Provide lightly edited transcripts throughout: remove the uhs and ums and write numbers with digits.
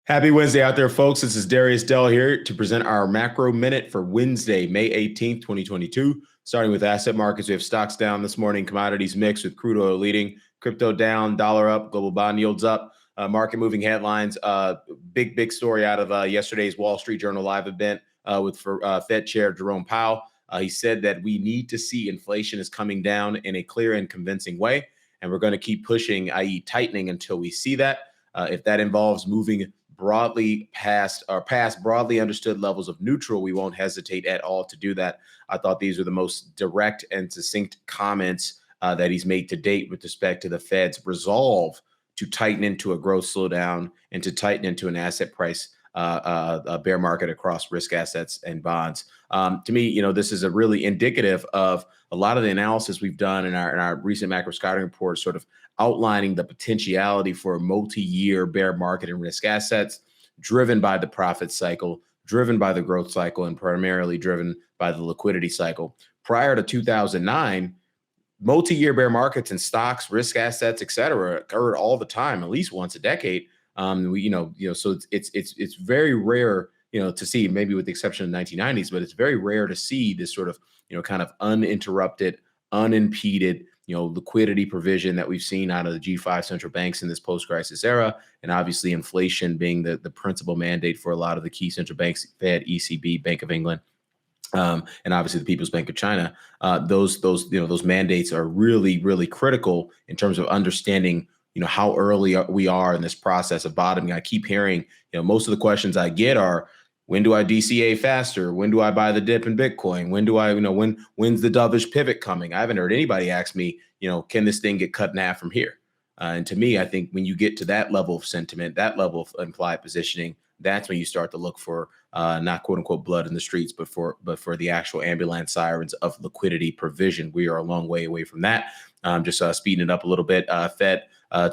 Happy Wednesday out there, folks. This is Darius Dale here to present our macro minute for Wednesday, May 18th, 2022. Starting with asset markets, we have stocks down this morning, commodities mixed with crude oil leading, crypto down, dollar up, global bond yields up. Market moving headlines. Big story out of yesterday's Wall Street Journal live event with Fed Chair Jerome Powell. He said that we need to see inflation is coming down in a clear and convincing way, and we're going to keep pushing, i.e., tightening, until we see that. If that involves moving broadly past broadly understood levels of neutral, we won't hesitate at all to do that. I thought these are the most direct and succinct comments that he's made to date with respect to the Fed's resolve to tighten into a growth slowdown and to tighten into an asset price a bear market across risk assets and bonds. To me, this is a really indicative of a lot of the analysis we've done in our recent macro scouting report, sort of outlining the potentiality for a multi-year bear market in risk assets, driven by the profit cycle, driven by the growth cycle, and primarily driven by the liquidity cycle. Prior to 2009, multi-year bear markets in stocks, risk assets, et cetera, occurred all the time, at least once a decade. So it's very rare, to see, maybe with the exception of the 1990s, but it's very rare to see this sort of, kind of uninterrupted, unimpeded, liquidity provision that we've seen out of the G5 central banks in this post-crisis era. And obviously inflation being the principal mandate for a lot of the key central banks, Fed, ECB, Bank of England, and obviously the People's Bank of China. Those mandates are really, really critical in terms of understanding, how early we are in this process of bottoming. I keep hearing, most of the questions I get are, when do I DCA faster? When do I buy the dip in Bitcoin? When do I, when's the dovish pivot coming? I haven't heard anybody ask me, can this thing get cut in half from here? And to me, I think when you get to that level of sentiment, that level of implied positioning, that's when you start to look for not quote unquote blood in the streets, but for the actual ambulance sirens of liquidity provision. We are a long way away from that. Just speeding it up a little bit.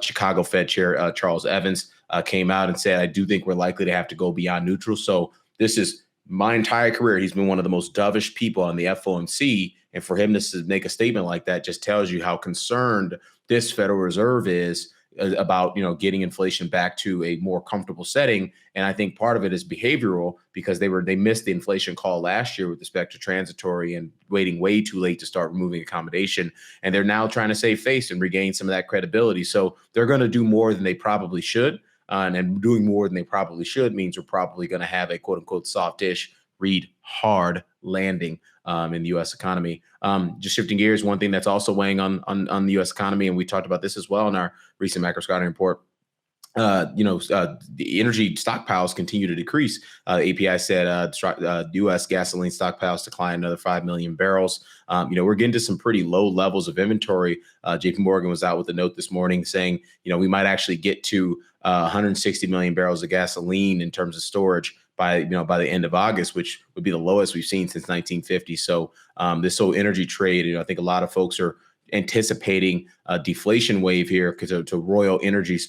Chicago Fed Chair Charles Evans came out and said, I do think we're likely to have to go beyond neutral. So this is my entire career. He's been one of the most dovish people on the FOMC. And for him to make a statement like that just tells you how concerned this Federal Reserve is about, getting inflation back to a more comfortable setting. And I think part of it is behavioral, because they missed the inflation call last year with respect to transitory and waiting way too late to start removing accommodation. And they're now trying to save face and regain some of that credibility. So they're going to do more than they probably should. And doing more than they probably should means we're probably going to have a quote unquote softish, read hard landing in the U.S. economy. Just shifting gears, one thing that's also weighing on the U.S. economy, and we talked about this as well in our recent macro scouting report, the energy stockpiles continue to decrease. API said U.S. gasoline stockpiles declined another 5 million barrels. We're getting to some pretty low levels of inventory. JP Morgan was out with a note this morning saying, we might actually get to 160 million barrels of gasoline in terms of storage by the end of August, which would be the lowest we've seen since 1950. So this whole energy trade, I think a lot of folks are anticipating a deflation wave here because to royal energy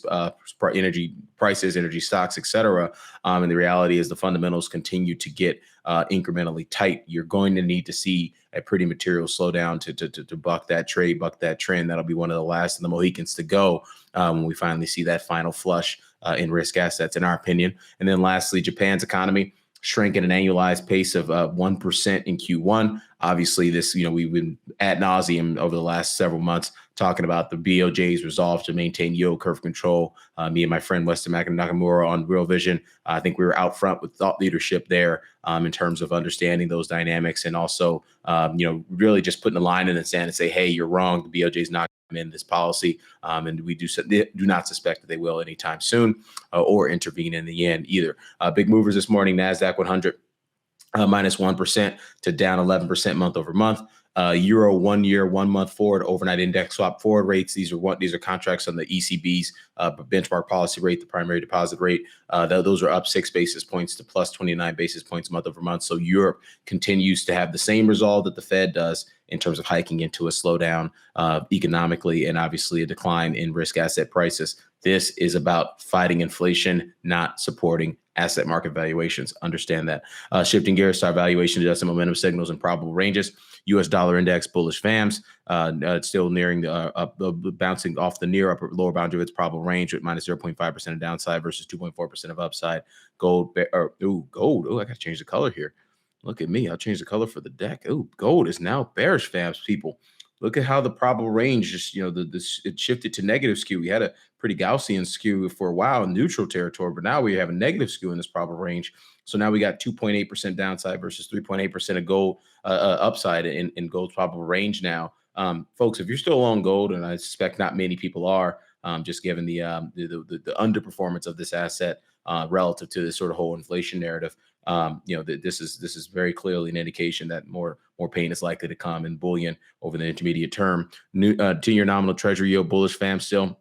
prices, energy stocks, et cetera. And the reality is the fundamentals continue to get incrementally tight. You're going to need to see a pretty material slowdown to buck that trade, buck that trend. That'll be one of the last of the Mohicans to go when we finally see that final flush in risk assets, in our opinion. And then lastly, Japan's economy shrank at an annualized pace of 1% in Q1. Obviously, this, we've been ad nauseum over the last several months talking about the BOJ's resolve to maintain yield curve control. Me and my friend Weston Nakamura on Real Vision, I think we were out front with thought leadership there in terms of understanding those dynamics, and also, really just putting a line in the sand and say, hey, you're wrong. The BOJ's not in this policy, and we do not suspect that they will anytime soon or intervene in the end either. Big movers this morning: NASDAQ 100 minus 1% to down 11% month over month. Euro 1 year, 1 month forward overnight index swap forward rates. These are contracts on the ECB's benchmark policy rate, the primary deposit rate. Those are up 6 basis points to plus 29 basis points month over month. So Europe continues to have the same resolve that the Fed does in terms of hiking into a slowdown economically, and obviously a decline in risk asset prices. This is about fighting inflation, not supporting asset market valuations. Understand that. Shifting gears to our valuation adjusted momentum signals and probable ranges. U.S. dollar index bullish VAMs, still nearing the bouncing off the near upper lower boundary of its probable range with minus 0.5% of downside versus 2.4% of upside. Gold. Oh, I got to change the color here. Look at me. I'll change the color for the deck. Oh, gold is now bearish, VAMs, people. Look at how the probable range just, it shifted to negative skew. We had a pretty Gaussian skew for a while in neutral territory, but now we have a negative skew in this probable range. So now we got 2.8% downside versus 3.8% of gold upside in gold's probable range now. Folks, if you're still long gold, and I suspect not many people are, just given the underperformance of this asset relative to this sort of whole inflation narrative, this is very clearly an indication that more pain is likely to come in bullion over the intermediate term. 10-year nominal treasury yield bullish, fam, still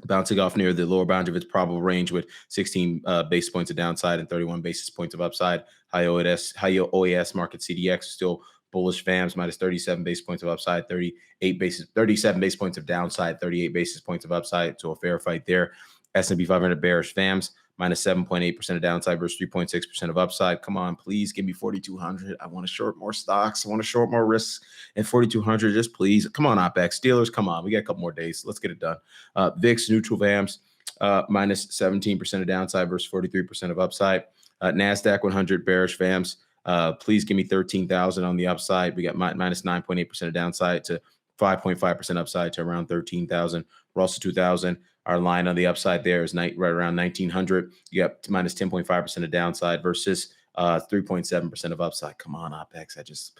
bouncing off near the lower boundary of its probable range with 16 basis points of downside and 31 basis points of upside. High yield OAS market CDX still bullish, FAMs minus 37 basis points of upside, 37 basis points of downside, 38 basis points of upside. So a fair fight there. S&P 500 bearish, FAMs minus 7.8% of downside versus 3.6% of upside. Come on, please give me 4,200. I want to short more stocks. I want to short more risks at 4,200. Just please. Come on, OPEX. Steelers, come on. We got a couple more days. Let's get it done. VIX neutral VAMs minus 17% of downside versus 43% of upside. NASDAQ 100 bearish VAMs. Please give me 13,000 on the upside. We got minus 9.8% of downside to 5.5% upside to around 13,000. Russell 2000. Our line on the upside there is right around 1,900. You got minus 10.5% of downside versus 3.7% of upside. Come on, OPEX. I just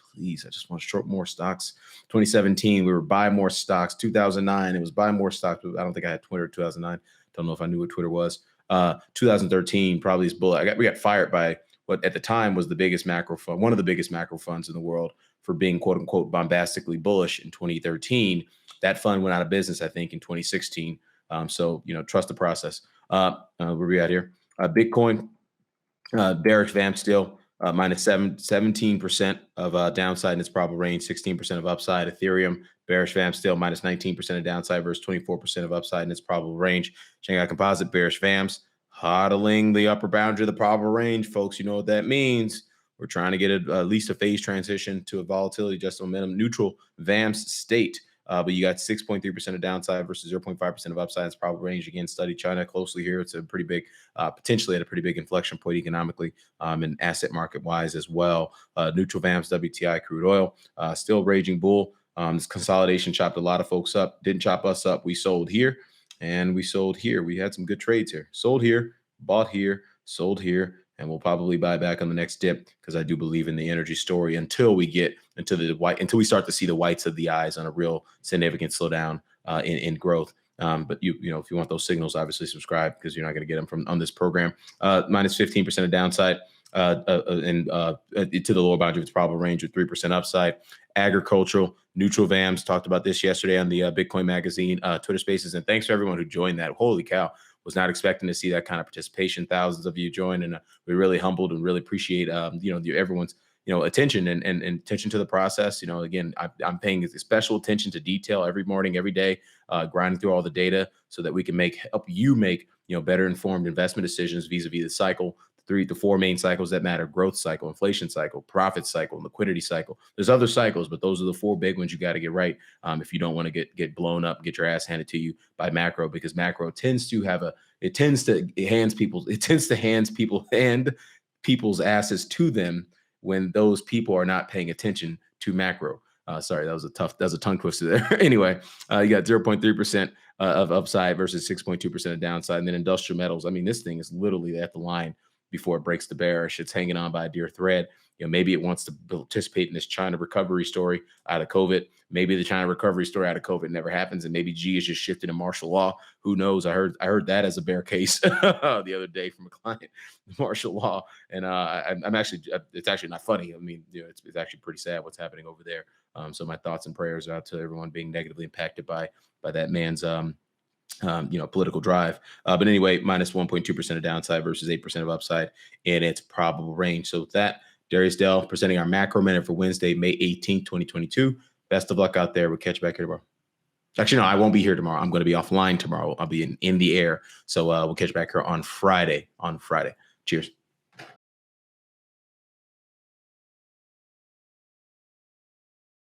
want to short more stocks. 2017, we were buy more stocks. 2009, it was buy more stocks. I don't think I had Twitter. 2009, don't know if I knew what Twitter was. 2013, probably is bull. We got fired by what at the time was the biggest macro fund, one of the biggest macro funds in the world for being quote unquote bombastically bullish in 2013. That fund went out of business, I think, in 2016. So, trust the process. Where we at here? Bitcoin, bearish VAMP still, minus 17% of downside in its probable range, 16% of upside. Ethereum, bearish VAMP still, minus 19% of downside versus 24% of upside in its probable range. Shanghai Composite, bearish VAMPs, hodling the upper boundary of the probable range. Folks, you know what that means. We're trying to get at least a phase transition to a volatility adjusted momentum neutral VAMPs state. But you got 6.3% of downside versus 0.5% of upside. It's probable range. Again, study China closely here. It's a pretty big, potentially at a pretty big inflection point economically and asset market wise as well. Neutral VAMs, WTI, crude oil, still raging bull. This consolidation chopped a lot of folks up. Didn't chop us up. We sold here and we sold here. We had some good trades here. Sold here, bought here, sold here. And we'll probably buy back on the next dip because I do believe in the energy story until we start to see the whites of the eyes on a real significant slowdown in growth. But if you want those signals, obviously subscribe because you're not going to get them on this program. Minus 15% of downside to the lower boundary of its probable range with 3% upside. Agricultural neutral VAMs, talked about this yesterday on the Bitcoin Magazine Twitter Spaces, and thanks for everyone who joined that. Holy cow. Was not expecting to see that kind of participation. Thousands of you joined, and we're really humbled and really appreciate everyone's attention and attention to the process. Again, I'm paying special attention to detail every morning, every day, grinding through all the data so that we can help you make better informed investment decisions vis-a-vis the cycle. 3 to 4 main cycles that matter: growth cycle, inflation cycle, profit cycle, liquidity cycle. There's other cycles, but those are the 4 big ones you got to get right if you don't want to get blown up, get your ass handed to you by macro, because macro tends to hand people's asses to them when those people are not paying attention to macro. Sorry, that was a tongue twister there. Anyway, you got 0.3% of upside versus 6.2% of downside. And then industrial metals. I mean, this thing is literally at the line before it breaks the bearish. It's hanging on by a dear thread. Maybe it wants to participate in this China recovery story out of COVID. Maybe the China recovery story out of COVID never happens, and maybe G is just shifting to martial law. Who knows? I heard that as a bear case the other day from a client, martial law, and it's actually not funny. I mean, it's actually pretty sad what's happening over there. So my thoughts and prayers out to everyone being negatively impacted by that man's political drive. But anyway, minus 1.2% of downside versus 8% of upside in its probable range. So with that, Darius Dale presenting our macro minute for Wednesday, May 18th, 2022. Best of luck out there. We'll catch you back here tomorrow. Actually, no, I won't be here tomorrow. I'm going to be offline tomorrow. I'll be in the air. So we'll catch you back here on Friday. Cheers.